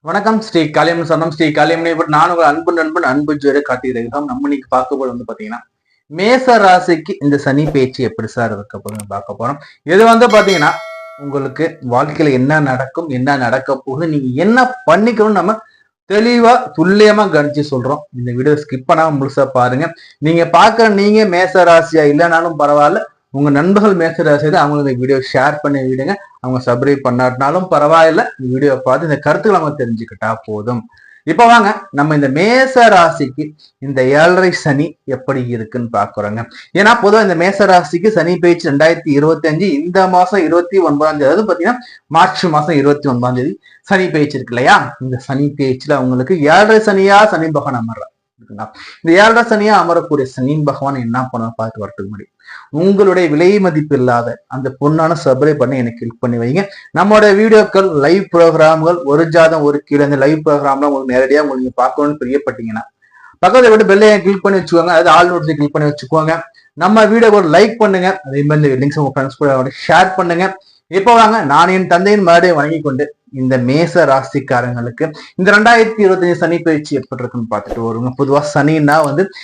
வணக்கம். ஸ்ரீ காளியம்மன் சரணம். ஸ்ரீ காளியம்மனை நான் உங்கள் அன்பு நண்பன் அன்பு ஜோர காட்டியிருக்கோம். நம்ம இன்னைக்கு பார்க்க போது பாத்தீங்கன்னா மேச ராசிக்கு இந்த சனி பேச்சு எப்படி சார் இருக்க போதுன்னு பார்க்க போறோம். இது பாத்தீங்கன்னா உங்களுக்கு வாழ்க்கையில என்ன நடக்கும், என்ன நடக்க போகுது, நீங்க என்ன பண்ணிக்கணும் நம்ம தெளிவா துல்லியமா கணிச்சு சொல்றோம். இந்த வீடியோ ஸ்கிப் பண்ணாம முழுசா பாருங்க. நீங்க பாக்குற நீங்க மேச ராசியா இல்லைனாலும் பரவாயில்ல, உங்க நண்பர்கள் மேச ராசியா அவங்களுக்கு இந்த வீடியோ ஷேர் பண்ணி விடுங்க. அவங்க சப்ஸ்கிரைப் பண்ணாட்டினாலும் பரவாயில்ல, இந்த வீடியோ பார்த்து இந்த கருத்துக்களை நம்ம தெரிஞ்சுக்கிட்டா போதும். இப்ப வாங்க நம்ம இந்த மேச ராசிக்கு இந்த 7.5 சனி எப்படி இருக்குன்னு பாக்குறோங்க. ஏன்னா பொதுவாக இந்த மேச ராசிக்கு சனி பயிற்சி 2025 இந்த மாசம் 29ஆம் தேதி, அதாவது பாத்தீங்கன்னா மார்ச் மாசம் 29ஆம் தேதி சனி பயிற்சி இருக்கு இல்லையா? இந்த சனி பயிற்சியில அவங்களுக்கு 7.5 சனியா சனி பகவான் அமர்றார். இந்த 7.5 சனியா அமரக்கூடிய சனி பகவான் என்ன பண்ண பார்த்து வரட்டுக்கு முடியும். உங்களுடைய விலை மதிப்பு இல்லாத அந்த பொண்ணான சப்ஸ்கிரைப் பண்ணி எனக்கு கிளிக் பண்ணி வைங்க. நம்மளோட வீடியோக்கள், லைவ் ப்ரோக்ராம்கள், ஒரு ஜாதம் ஒரு கீழே இந்த லைவ் ப்ரோக்ராம்லாம் உங்களுக்கு நேரடியா நீங்க பார்க்கணும்னு பிரியப்பட்டீங்கன்னா பக்கத்தை விட்டு பெல்லையை கிளிக் பண்ணி வச்சுக்கோங்க. அதாவது ஆல் நோட்டிஃபிகேஷன் கிளிக் பண்ணி வச்சுக்கோங்க. நம்ம வீடியோ லைக் பண்ணுங்க. அதே மாதிரி லிங்க்ஸ் உங்க ஃப்ரெண்ட்ஸ் கூட ஷேர் பண்ணுங்க. இப்போ வாங்க நான் என் தந்தையின் மறுபடியும் வழங்கி கொண்டு இந்த மேச ராசிக்காரங்களுக்கு இந்த 2025 சனி பயிற்சி எப்படி இருக்குன்னு பார்த்துட்டு வருங்க. பொதுவா சனின்னா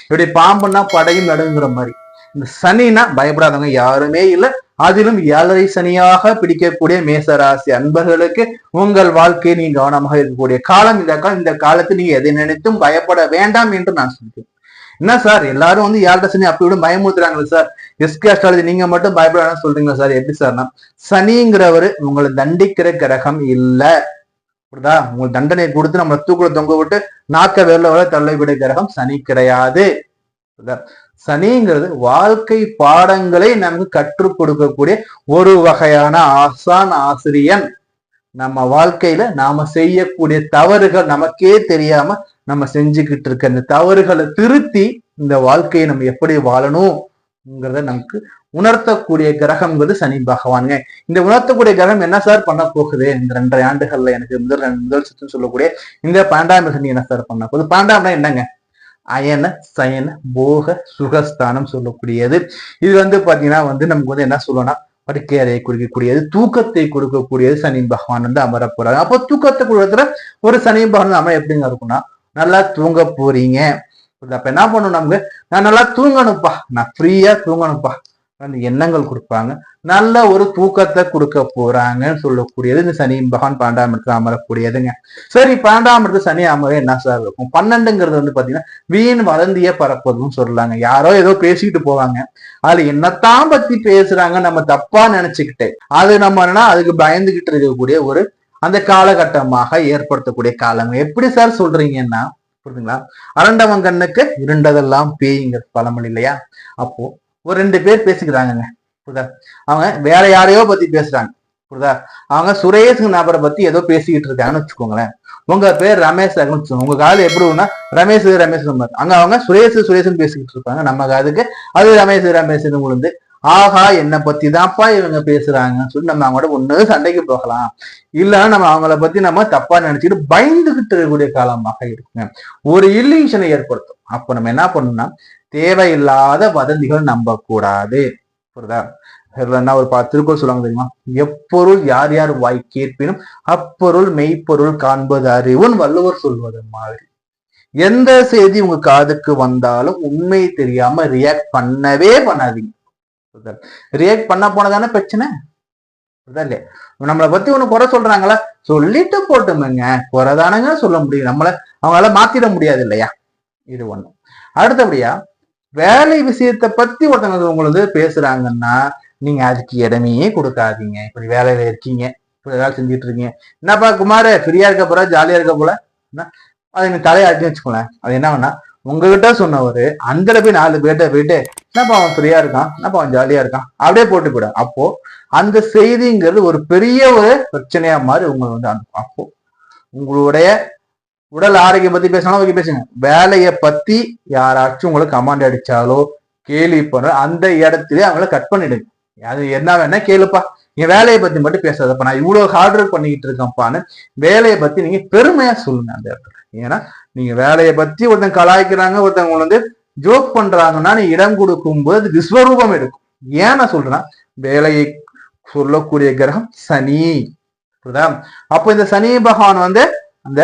இப்படி பாம்புன்னா படையும் நடுங்கிற மாதிரி, இந்த சனினா பயப்படாதவங்க யாருமே இல்லை. அதிலும் 7.5 சனியாக பிடிக்கக்கூடிய மேசராசி அன்பர்களுக்கு உங்கள் வாழ்க்கையை நீங்க கவனமாக இருக்கக்கூடிய காலம் இந்த காலம். இந்த காலத்தில் நீங்க எதை நினைத்தும் பயப்பட வேண்டாம் என்று நான் சொல்றேன். என்ன சார் எல்லாரும் 7.5 சனி அப்படி விட பயமுறுத்துறாங்களே சார், எஸ்கே அஸ்ட்ராலஜி நீங்க மட்டும் பயப்படாதுன்னு சொல்றீங்களா சார்? எப்படி சார்னா, சனிங்கிறவரு உங்களை தண்டிக்கிற கிரகம் இல்ல, புரியுதா? உங்களுக்கு தண்டனை கொடுத்து நம்மளை தூக்குல தொங்க விட்டு நாக்க வெள்ள தள்ளிவிட கிரகம் சனி கிடையாது. சனிங்கிறது வாழ்க்கை பாடங்களை நமக்கு கற்றுக் கொடுக்கக்கூடிய ஒரு வகையான ஆசான், ஆசிரியன். நம்ம வாழ்க்கையில நாம செய்யக்கூடிய தவறுகள் நமக்கே தெரியாம நம்ம செஞ்சுக்கிட்டு இருக்க இந்த தவறுகளை திருத்தி இந்த வாழ்க்கையை நம்ம எப்படி வாழணும்ங்கிறத நமக்கு உணர்த்தக்கூடிய கிரகம்ங்கிறது சனி பகவானுங்க. இந்த உணர்த்தக்கூடிய கிரகம் என்ன சார் பண்ண போகுது இந்த 2.5 ஆண்டுகள்ல? எனக்கு முதல் சுற்று சொல்லக்கூடிய இந்த 12ஆம் சனி என்ன சார் பண்ண போகுது? 12ஆம்னா என்னங்க? அயன சயன போக சுகஸ்தானம் சொல்லக்கூடியது. இது பாத்தீங்கன்னா நமக்கு என்ன சொல்லணும்னா படுக்கை அறையை குறிக்கக்கூடியது, தூக்கத்தை கொடுக்கக்கூடியது. சனி பகவான் அமர போறாங்க. அப்போ தூக்கத்தை கொடுக்கறதுல ஒரு சனி பகவான் அமர எப்படிங்க இருக்கும்னா, நல்லா தூங்க போறீங்க. அப்ப என்ன பண்ணணும், நமக்கு நான் நல்லா தூங்கணும்ப்பா, நான் ஃப்ரீயா தூங்கணும்ப்பா அந்த எண்ணங்கள் கொடுப்பாங்க. நல்ல ஒரு தூக்கத்தை கொடுக்க போறாங்கன்னு சொல்லக்கூடியது இந்த சனி பகவான் 12ஆம் இடத்துல அமரக்கூடியதுங்க. சரி, 12ஆம் இடத்துல சனி அமர என்ன சார் இருக்கும்? 12ங்கிறது பாத்தீங்கன்னா வீண் வதந்திய பரப்பதுன்னு சொல்லலாங்க. யாரோ ஏதோ பேசிக்கிட்டு போவாங்க, அதுல என்னத்தான் பத்தி பேசுறாங்க நம்ம தப்பா நினைச்சுக்கிட்டே அது நம்ம அதுக்கு பயந்துகிட்டு இருக்கக்கூடிய ஒரு அந்த காலகட்டமாக ஏற்படுத்தக்கூடிய காலம். எப்படி சார் சொல்றீங்கன்னா, புரியுதுங்களா? அரண்டவன் கண்ணுக்கு இருண்டதெல்லாம் பேய்ங்கிற பழமொழி இல்லையா? அப்போ ஒரு 2 பேர் பேசிக்கிறாங்க, புரியுதா? அவங்க வேற யாரையோ பத்தி பேசுறாங்க, புரியுதா? அவங்க சுரேஷ் நபரை பத்தி ஏதோ பேசிக்கிட்டு இருக்காங்கன்னு வச்சுக்கோங்களேன். உங்க பேர் ரமேஷ் வச்சுக்கோங்க. உங்க கால எப்படின்னா ரமேஷ் அங்க அவங்க சுரேஷ் பேசிக்கிட்டு இருப்பாங்க. நம்ம காதுக்கு அது ரமேஷ் விழுந்து, ஆஹா என்னை பத்தி தான்ப்பா இவங்க பேசுறாங்கன்னு சொல்லி நம்ம அவங்களோட ஒண்ணு சண்டைக்கு போகலாம், இல்லைன்னா நம்ம அவங்கள பத்தி நம்ம தப்பா நினைச்சுக்கிட்டு பயந்துகிட்டு இருக்கக்கூடிய காலமாக இருக்குங்க. ஒரு இல்லிஷனை ஏற்படுத்தும். அப்ப நம்ம என்ன பண்ணணும்னா, தேவையில்லாத வதந்திகள் நம்ப கூடாது, புரியுதா? என்ன ஒரு திருக்குறள் சொல்லுவாங்க தெரியுமா? எப்பொருள் யார் யார் வாய் கேட்பினும் அப்பொருள் மெய்ப்பொருள் காண்பது அறிவுன்னு வள்ளுவர் சொல்வது மாதிரி, எந்த செய்தி உங்க காதுக்கு வந்தாலும் உண்மை தெரியாம ரியாக்ட் பண்ணவே பண்ணாதீங்க. ரியாக்ட் பண்ண போனதானே பிரச்சனை, இல்லையா? நம்மளை பத்தி ஒண்ணு குறை சொல்றாங்களா, சொல்லிட்டு போட்டுமேங்க, குறைதானங்க சொல்ல முடியும், அவங்களால மாத்திட முடியாது இல்லையா? இது ஒண்ணு. அடுத்தபடியா வேலை விஷயத்தை பத்தி ஒருத்தவங்க உங்களுக்கு பேசுறாங்கன்னா நீங்க அதுக்கு இடமே கொடுக்காதீங்க. இப்படி வேலையில இருக்கீங்க, இப்படி வேலை செஞ்சுட்டு இருக்கீங்க, என்னப்பா குமார் ஃப்ரீயா இருக்க போற, ஜாலியா இருக்க போல, அது நீங்க தலையாட்டி வச்சுக்கோங்களேன். அது என்ன வேணா உங்ககிட்ட சொன்னவரு அந்த போய் 4 பேர்ட்ட போயிட்டு என்னப்பா அவன் ஃப்ரீயா இருக்கான், என்னப்பா அவன் ஜாலியா இருக்கான் அப்படியே போட்டு போயிட. அப்போ அந்த செய்திங்கிறது ஒரு பெரிய ஒரு பிரச்சனையா மாதிரி உங்களை அப்போ உங்களுடைய உடல் ஆரோக்கியம் பத்தி பேசினாலும் பேசுங்க. வேலையை பத்தி யாராச்சும் உங்களுக்கு கமாண்ட் அடிச்சாலோ கேள்வி பண்ண அந்த இடத்துலயே அவங்கள கட் பண்ணிடுங்க. அது என்ன வேணா கேளுப்பா, என் வேலையை பத்தி மட்டும் பேசாதப்ப, நான் இவ்வளவு ஹார்ட் ஒர்க் பண்ணிக்கிட்டு இருக்கேன்ப்பான்னு வேலையை பத்தி நீங்க பெருமையா சொல்லுங்க அந்த இடத்துல. ஏன்னா நீங்க வேலையை பத்தி ஒருத்தங்க கலாய்க்கிறாங்க, ஒருத்தவங்க ஜோக் பண்றாங்கன்னா நீ இடம் கொடுக்கும் போது விஸ்வரூபம் எடுக்கும். ஏன் நான் சொல்றேன்னா, வேலையை சொல்லக்கூடிய கிரகம் சனி, புரியுதா? அப்போ இந்த சனி பகவான் அந்த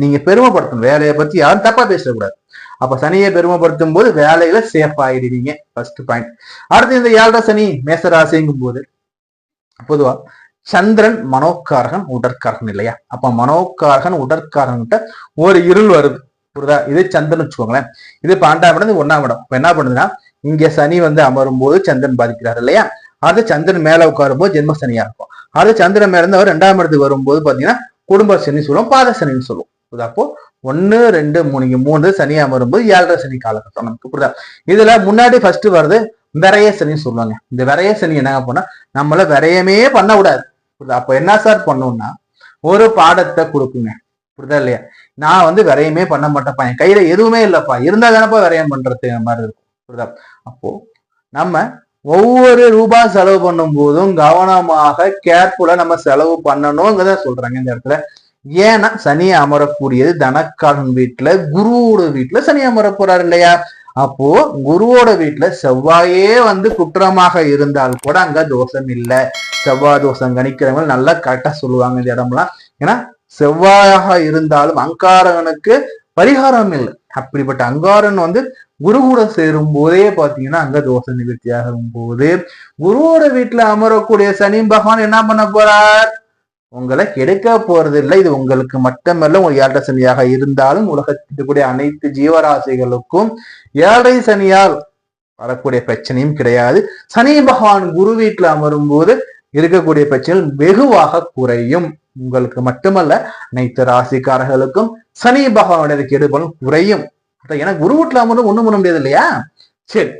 நீங்க பெருமைப்படுத்தணும். வேலையை பத்தி யாரும் தப்பா பேசக்கூடாது. அப்ப சனியை பெருமைப்படுத்தும் போது வேலையில சேஃப் ஆயிடுவீங்க. First point. அடுத்து இந்த 7 சனி மேசராசிங்கும் போது பொதுவா சந்திரன் மனோக்காரகன் உடற்காரகன் இல்லையா? அப்ப மனோக்காரகன் உடற்காரன்கிட்ட ஒரு இருள் வருது. புரியுதா? இது சந்திரன் வச்சுக்கோங்களேன். இது 12ஆம் இடம், 1ஆம் இடம். இப்ப என்ன பண்ணுதுன்னா, இங்க சனி அமரும் போது சந்திரன் பாதிக்கிறார் இல்லையா? அது சந்திரன் மேல உட்காரும் போது ஜென்ம சனியா இருக்கும். அது சந்திரன் மேல இருந்து அவர் 2ஆம் இடத்துக்கு வரும்போது பாத்தீங்கன்னா குடும்ப சனி சொல்லுவோம், பாத சனின்னு சொல்லுவோம். அப்போ 1, 2, 3 3 சனி அமரும்போது 7 சனி காலகட்டம் நமக்கு. புரியுதா? இதுல முன்னாடி ஃபர்ஸ்ட் வருது விரைய சனின்னு சொல்லுவாங்க. இந்த விரைய சனி என்ன பண்ணா, நம்மள விரயமே பண்ண விடாது. அப்ப என்ன சார் பண்ணும்னா, ஒரு பாடத்தை கொடுக்குங்க. புரியுதா இல்லையா? நான் விரயமே பண்ண மாட்டேன்ப்பா, என் கையில எதுவுமே இல்லப்பா, இருந்தா தானப்பா விரயம் பண்றது மாதிரி இருக்கும். புரியுதா? அப்போ நம்ம ஒவ்வொரு ரூபாய் செலவு பண்ணும் போதும் கவனமாக கேர்ஃபுல்லா நம்ம செலவு பண்ணணும்ங்கிறத சொல்றாங்க இந்த இடத்துல. ஏன்னா சனி அமரக்கூடியது தனக்காரன் வீட்டுல, குருவோட வீட்டுல சனி அமர போறாரு இல்லையா? அப்போ குருவோட வீட்டுல செவ்வாயே குற்றமாக இருந்தால் கூட அங்க தோஷம் இல்லை. செவ்வாய் தோஷம் கணிக்கிறவங்க நல்லா கரெக்டா சொல்லுவாங்க இந்த இடம்லாம். ஏன்னா செவ்வாயாக இருந்தாலும் அங்காரகனுக்கு பரிகாரம் இல்லை. அப்படிப்பட்ட அங்காரன் குரு கூட சேரும் போதே பாத்தீங்கன்னா அங்க தோஷ நிவர்த்தி ஆகும் போது குருவோட வீட்டுல அமரக்கூடிய சனி பகவான் என்ன பண்ண போறார்? உங்களை கெடுக்க போறது இல்லை. இது உங்களுக்கு மட்டுமல்ல, உங்க 7 சனியாக இருந்தாலும் உலகத்தில் கூடிய அனைத்து ஜீவராசிகளுக்கும் 7 சனியால் வரக்கூடிய பிரச்சனையும் கிடையாது. சனி பகவான் குரு வீட்டுல அமரும் போது இருக்கக்கூடிய பிரச்சனைகள் வெகுவாக குறையும். உங்களுக்கு மட்டுமல்ல, அனைத்து ராசிக்காரர்களுக்கும் சனி பகவானுடைய கெடுபலும் குறையும். ஏன்னா குரு வீட்டுல அமரும் ஒண்ணும் பண்ண முடியாது இல்லையா? சரி,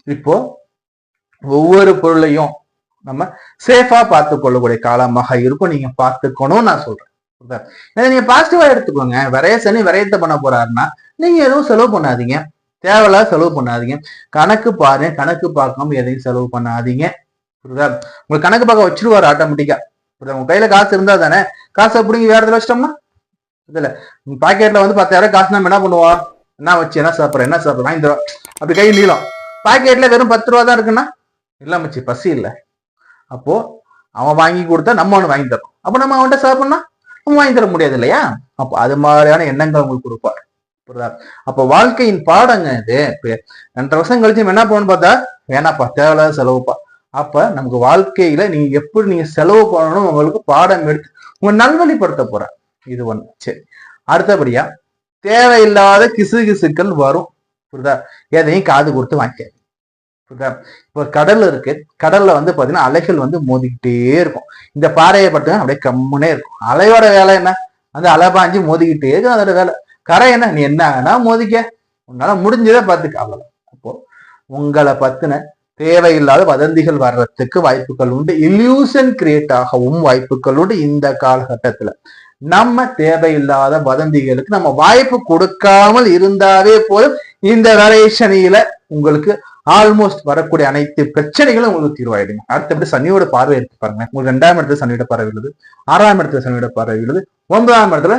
இப்போ ஒவ்வொரு பொருளையும் நம்ம சேஃபா பார்த்து கொள்ளக்கூடிய காலமாக இருக்கும். நீங்க பார்த்துக்கணும் நான் சொல்றேன். நீங்க பாசிட்டிவா எடுத்துக்கோங்க. விரைய சனி விரயத்தை பண்ண போறாருன்னா நீங்க எதுவும் செலவு பண்ணாதீங்க, தேவையில்லாத செலவு பண்ணாதீங்க. கணக்கு பாருங்க, கணக்கு பார்க்காம எதையும் செலவு பண்ணாதீங்க. புரியுதா? உங்களுக்கு கணக்கு பார்க்க வச்சிருவாரு ஆட்டோமேட்டிக்கா. புரியுதா? உங்க கையில காசு இருந்தா தானே. காசை பிடிங்கி வேற இடத்துல வச்சிட்டோம்னா இதுல பாக்கெட்ல 10,000 காசு நம்ம என்ன பண்ணுவோம்? என்ன வச்சு என்ன சாப்பிட்றோம் வாங்கி தரோம். அப்படி கை நீளம். பாக்கெட்ல வெறும் 10 ரூபா தான் இருக்குன்னா இல்ல மச்சி பசி இல்லை. அப்போ அவன் வாங்கி கொடுத்தா நம்ம ஒண்ணு வாங்கி தரோம். அப்ப நம்ம அவன்கிட்ட சாப்பிடணும்னா நம்ம வாங்கி தர முடியாது இல்லையா? அப்போ அது மாதிரியான எண்ணங்கள் உங்களுக்கு கொடுப்பாரு. புரியுதா? அப்ப வாழ்க்கையின் பாடங்க இது. 2 வருஷம் கழிச்சு என்ன பண்ணணும்னு பார்த்தா, வேணாப்பா தேவையில்லாத செலவுப்பா. அப்ப நமக்கு வாழ்க்கையில நீங்க எப்படி நீங்க செலவு பண்ணணும் உங்களுக்கு பாடம் எடுத்து உங்க நல்வழிப்படுத்த போற. இது ஒண்ணு. சரி, அடுத்தபடியா தேவையில்லாத கிசுகிசுக்கள் வரும். புரியுதா? எதையும் காது கொடுத்து வாங்கிக்க. புரியுதா? இப்போ கடல் இருக்கு, கடல்ல பாத்தீங்கன்னா அலைகள் மோதிக்கிட்டே இருக்கும். இந்த பாறையை பார்த்தீங்கன்னா அப்படியே கம்முனே இருக்கும். அலையோட வேலை என்ன? அலை பாஞ்சு மோதிக்கிட்டே இருக்கும். அதோட வேலை. கரை என்ன? நீ என்ன வேணா மோதிக்க, உன்னால முடிஞ்சதை பார்த்துக்க, அவ்வளவு. அப்போ உங்களை பத்தின தேவையில்லாத வதந்திகள் வர்றதுக்கு வாய்ப்புகள் உண்டு. இல்யூஷன் கிரியேட் ஆகவும் வாய்ப்புகள் உண்டு. இந்த காலகட்டத்துல நம்ம தேவையில்லாத வதந்திகளுக்கு நம்ம வாய்ப்பு கொடுக்காமல் இருந்தாவே போதும். இந்த வேரியேஷனில உங்களுக்கு ஆல்மோஸ்ட் வரக்கூடிய அனைத்து பிரச்சனைகளும் உங்களுக்கு தீர்வாயிடுங்க. அடுத்தபடி சனியோட பார்வை எடுத்து பாருங்க. உங்களுக்கு 2ஆம் இடத்துல சனியோட பார்வை விழுது, 6ஆம் இடத்துல சனியோட பார்வை விழுது, 9ஆம் இடத்துல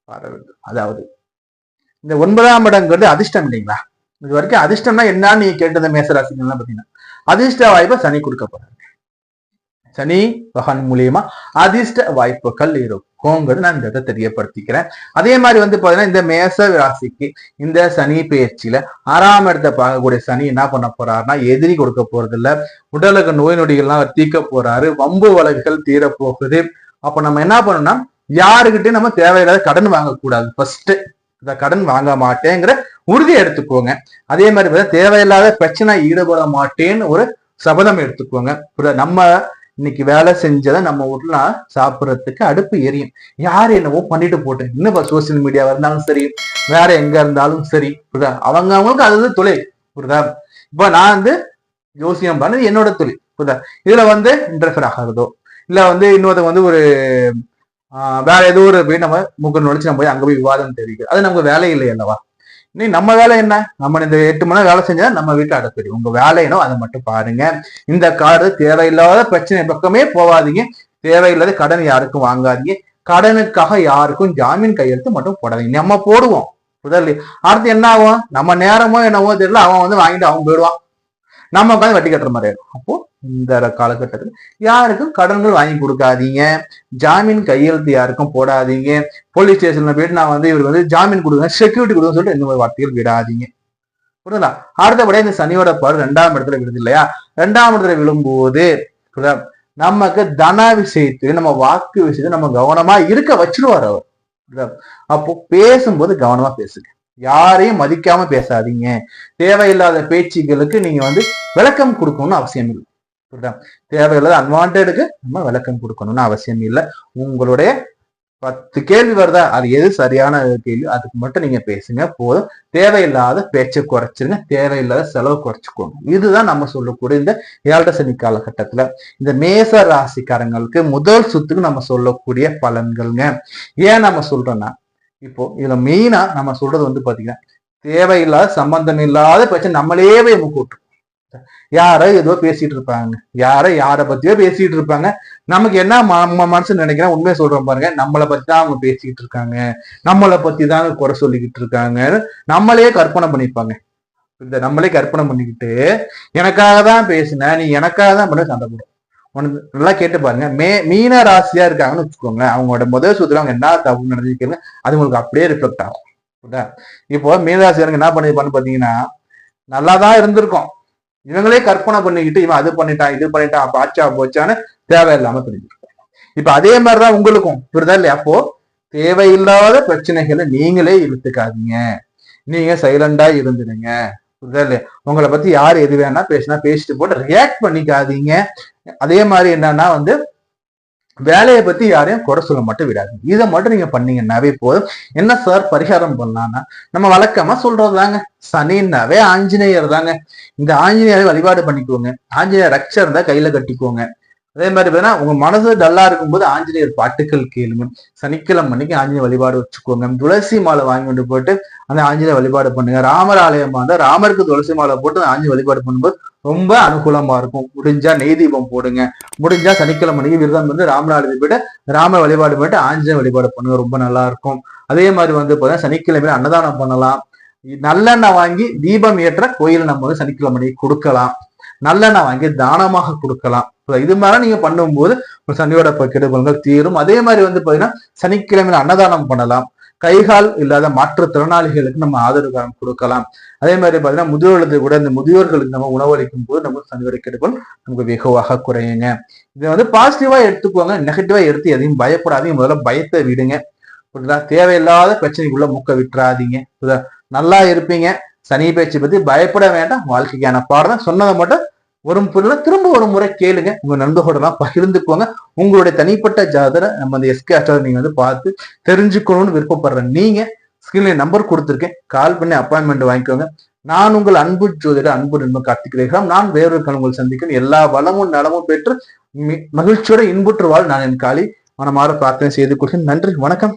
பார்வை விழுது. அதாவது இந்த 9ஆம் இடங்கிறது அதிர்ஷ்டம் இல்லைங்களா? இது வரைக்கும் அதிர்ஷ்டம்னா என்னன்னு நீங்க கேட்டது மேசராசிகள்லாம் பாத்தீங்கன்னா அதிர்ஷ்ட வாய்ப்பை சனி கொடுக்க போறாங்க. சனி பகவான் மூலியமா அதிர்ஷ்ட வாய்ப்புகள் இருக்கும்ங்கிறது நான் இந்த இடத்தை தெரியப்படுத்திக்கிறேன். அதே மாதிரி பாத்தீங்கன்னா இந்த மேச ராசிக்கு இந்த சனி பயிற்சியில 6ஆம் இடத்தை பார்க்கக்கூடிய சனி என்ன பண்ண போறாருன்னா எதிரி கொடுக்க போறது இல்ல, உடலுக்கு நோய் நொடிகள்லாம் தீர்க்க போறாரு, வம்பு வழக்குகள் தீர போகுது. அப்ப நம்ம என்ன பண்ணணும்னா யாருக்கிட்டையும் நம்ம தேவையில்லாத கடன் வாங்கக்கூடாது. ஃபர்ஸ்ட் இந்த கடன் வாங்க மாட்டேங்கிற உறுதியை எடுத்துக்கோங்க. அதே மாதிரி தேவையில்லாத பிரச்சனை ஈடுபட மாட்டேன்னு ஒரு சபதம் எடுத்துக்கோங்க. நம்ம இன்னைக்கு வேலை செஞ்சதை நம்ம வீட்டுல சாப்பிட்றதுக்கு அடுப்பு எரியும். யாரு என்னவோ பண்ணிட்டு போட்டு இன்னும் சோசியல் மீடியாவா இருந்தாலும் சரி, வேற எங்க இருந்தாலும் சரி, புரியுதா? அவங்களுக்கு அது தொழில். புரியுதா? இப்ப நான் ஜோசியம் பண்ணது என்னோட தொழில். புரியுதா? இதுல இன்டர்ஃபியர் ஆகிறதோ இல்ல இன்னொருத்த ஒரு வேற ஏதோ ஒரு போய் நம்ம முக நுழைச்சு நம்ம போய் அங்க போய் விவாதம் தெரிவிக்கிறது, அது நமக்கு வேலை இல்லை அல்லவா? இன்னும் நம்ம வேலை என்ன? நம்ம இந்த 8 மணி நேரம் வேலை செஞ்சா நம்ம வீட்டுல அடப்படி. உங்க வேலையினோ அதை மட்டும் பாருங்க. இந்த கார்டு தேவையில்லாத பிரச்சனை பக்கமே போவாதீங்க. தேவையில்லாத கடன் யாருக்கும் வாங்காதீங்க. கடனுக்காக யாருக்கும் ஜாமீன் கையெழுத்து மட்டும் போடாதீங்க. நம்ம போடுவோம். புதல் அடுத்து என்ன ஆகும்? நம்ம நேரமோ என்னவோ தெரியல, அவன் வாங்கிட்டு அவன் போயிடுவான். நம்ம உட்காந்து வட்டி கட்டுற மாதிரி ஆயிடும். அப்போ இந்த காலகட்டத்தில் யாருக்கும் கடன்கள் வாங்கி கொடுக்காதீங்க, ஜாமீன் கையெழுத்து யாருக்கும் போடாதீங்க, போலீஸ் ஸ்டேஷன்ல போயிட்டு நான் வந்து இவருக்கு ஜாமீன் கொடுங்க, செக்யூரிட்டி கொடுங்க சொல்லிட்டு இந்த மாதிரி வார்த்தைகள் விடாதீங்க. புரியுதுங்களா? அடுத்தபடியா இந்த சனியோட பார்வை 2ஆம் இடத்துல விழுது இல்லையா? 2ஆம் இடத்துல விழும்போது நமக்கு தன விஷயத்து நம்ம வாக்கு விஷயத்து நம்ம கவனமா இருக்க வச்சிருவார் அவர். அப்போ பேசும்போது கவனமா பேசுங்க, யாரையும் மதிக்காம பேசாதீங்க, தேவையில்லாத பேச்சுகளுக்கு நீங்க வந்து விளக்கம் கொடுக்கணும்னு அவசியம் இல்லை. புரியுதா? தேவையில்லாத அன்வான்டுக்கு நம்ம விளக்கம் கொடுக்கணும்னு அவசியம் இல்லை. உங்களுடைய 10 கேள்வி வருதா, அது எது சரியான கேள்வி அதுக்கு மட்டும் நீங்க பேசுங்க போதும். தேவையில்லாத பேச்சை குறைச்சிருங்க, தேவையில்லாத செலவு குறைச்சிக்கோங்க. இதுதான் நம்ம சொல்லக்கூடிய இந்த 7 சனி காலகட்டத்துல இந்த மேச ராசிக்காரங்களுக்கு முதல் சுத்துக்கு நம்ம சொல்லக்கூடிய பலன்கள்ங்க. ஏன் நம்ம சொல்றோம்னா, இப்போ இதுல மெயினா நம்ம சொல்றது வந்து பாத்தீங்கன்னா, தேவையில்லாத சம்பந்தம் இல்லாத பிரச்சனை நம்மளே கூட்டும். யாரோ ஏதோ பேசிட்டு இருப்பாங்க, யாரை பத்தியோ பேசிட்டு இருப்பாங்க. நமக்கு என்ன மனசு நினைக்கிறேன், உண்மையை சொல்றோம் பாருங்க, நம்மளை பத்தி தான் அவங்க பேசிக்கிட்டு இருக்காங்க, நம்மளை பத்தி தான் குறை சொல்லிக்கிட்டு இருக்காங்க, நம்மளே கற்பனை பண்ணிப்பாங்க. இந்த நம்மளே கற்பனை பண்ணிக்கிட்டு எனக்காக தான் பேசின, நீ எனக்காக தான் பண்ண சண்டை போடும். உனக்கு நல்லா கேட்டு பாருங்க, மீன ராசியா இருக்காங்கன்னு வச்சுக்கோங்களேன், அவங்களோட முதல் சூத்திரம் அவங்க என்ன தப்பு நடந்துக்கிறாங்க அது உங்களுக்கு அப்படியே ரிஃப்ளெக்ட் ஆகும். இப்போ மீனராசிக்காரங்க என்ன பண்ணிருப்பான்னு பாத்தீங்கன்னா, நல்லாதான் இருந்திருக்கும், இவங்களே கற்பனை பண்ணிக்கிட்டு இவன் அது பண்ணிட்டான் இது பண்ணிட்டான் பாச்சா போச்சான்னு தேவையில்லாம தெரிஞ்சுக்கிட்டாங்க. இப்ப அதே மாதிரிதான் உங்களுக்கும் புரியுதா இல்லையா? அப்போ தேவையில்லாத பிரச்சனைகளை நீங்களே இழுத்துக்காதீங்க, நீங்க சைலண்டா இருந்துடுங்க. புரியுதா இல்லையா? உங்களை பத்தி யார் எது வேணா பேசிட்டு போட்டு ரியாக்ட் பண்ணிக்காதீங்க. அதே மாதிரி என்னன்னா வந்து வேலையை பத்தி யாரையும் குறை சொல்ல மட்டும் விடாது. இதை மட்டும் நீங்க பண்ணீங்கன்னாவே போதும். என்ன சார் பரிகாரம் பண்ணலாம்னா, நம்ம வழக்கமா சொல்றதுதாங்க, சனின்னாவே ஆஞ்சநேயர் தாங்க. இந்த ஆஞ்சநேயரை வழிபாடு பண்ணிக்கோங்க, ஆஞ்சநேயர் ரக்ஷா இருந்தா கையில கட்டிக்கோங்க. அதே மாதிரி பார்த்தீங்கன்னா உங்க மனசு டல்லா இருக்கும்போது ஆஞ்சநேயர் பாட்டுக்கள் கேளுங்க, சனிக்கிழமை அன்னைக்கு ஆஞ்சநேயர் வழிபாடு வச்சுக்கோங்க, துளசி மாலை வாங்கி கொண்டு போட்டு அந்த ஆஞ்சநேயர் வழிபாடு பண்ணுங்க. ராமர் ஆலயமா இருந்தா ராமருக்கு துளசி மாலை போட்டு ஆஞ்சநேயர் வழிபாடு பண்ணும்போது ரொம்ப அனுகூலமா இருக்கும். முடிஞ்சா நெய் தீபம் போடுங்க, முடிஞ்சா சனிக்கிழமை அன்னைக்கு விரதம் வந்து ராமநாதத்துக்கு போயிட்டு ராமர் வழிபாடு பண்ணிட்டு ஆஞ்சநேயர் வழிபாடு பண்ணுங்க, ரொம்ப நல்லா இருக்கும். அதே மாதிரி வந்து பார்த்தீங்கன்னா சனிக்கிழமையில அன்னதானம் பண்ணலாம், நல்லெண்ணெய் வாங்கி தீபம் ஏற்ற கோயில் நம்ம வந்து சனிக்கிழமை கொடுக்கலாம், நல்லெண்ணெய் வாங்கி தானமாக கொடுக்கலாம். இது மாதிரி நீங்க பண்ணும்போது சனியோட கெடுபலன்கள் தீரும். அதே மாதிரி வந்து பாத்தீங்கன்னா சனிக்கிழமையில அன்னதானம் பண்ணலாம், கைகால் இல்லாத மாற்றுத்திறனாளிகளுக்கு நம்ம ஆதரவு கொடுக்கலாம். அதே மாதிரி பாத்தீங்கன்னா முதியோர்களுக்கு கூட இந்த முதியோர்களுக்கு நம்ம உணவளிக்கும் போது நம்ம சனியோட கெடுபல் நமக்கு வெகுவாக குறையுங்க. இதை வந்து பாசிட்டிவா எடுத்துக்கோங்க, நெகட்டிவா எடுத்து எதையும் பயப்படாதீங்க, முதல்ல பயத்தை விடுங்க. புரியுதா? தேவையில்லாத பிரச்சனைக்குள்ள மூக்க விட்டுறாதீங்க. நல்லா இருப்பீங்க. சனி பேச்சு பத்தி பயப்பட வேண்டாம், வாழ்க்கைக்கான பாடம் சொன்னதை மட்டும் திரும்ப ஒரு முறை கேளுங்க, உங்க நண்பர்களெல்லாம் பகிர்ந்துக்கோங்க. உங்களுடைய தனிப்பட்ட ஜாதரை நம்ம அந்த எஸ்கே அஸ்ட்ராலஜி நீங்க வந்து பார்த்து தெரிஞ்சுக்கணும்னு விருப்பப்படுற நீங்க ஸ்கிரீன்ல நம்பர் கொடுத்துருக்கேன், கால் பண்ணி அப்பாயின்மெண்ட் வாங்கிக்கோங்க. நான் உங்கள் அன்பு ஜோதிடர் அன்பு நண்பன் கார்த்திக் ரேகாம். நான் வேறொரு உங்களை சந்திக்கிறேன். எல்லா வளமும் நலமும் பெற்று மகிழ்ச்சியோட இன்புற்று வாழ் நான் என் காலி மனமாற பிரார்த்தனை செய்து கொள்கிறேன். நன்றி, வணக்கம்.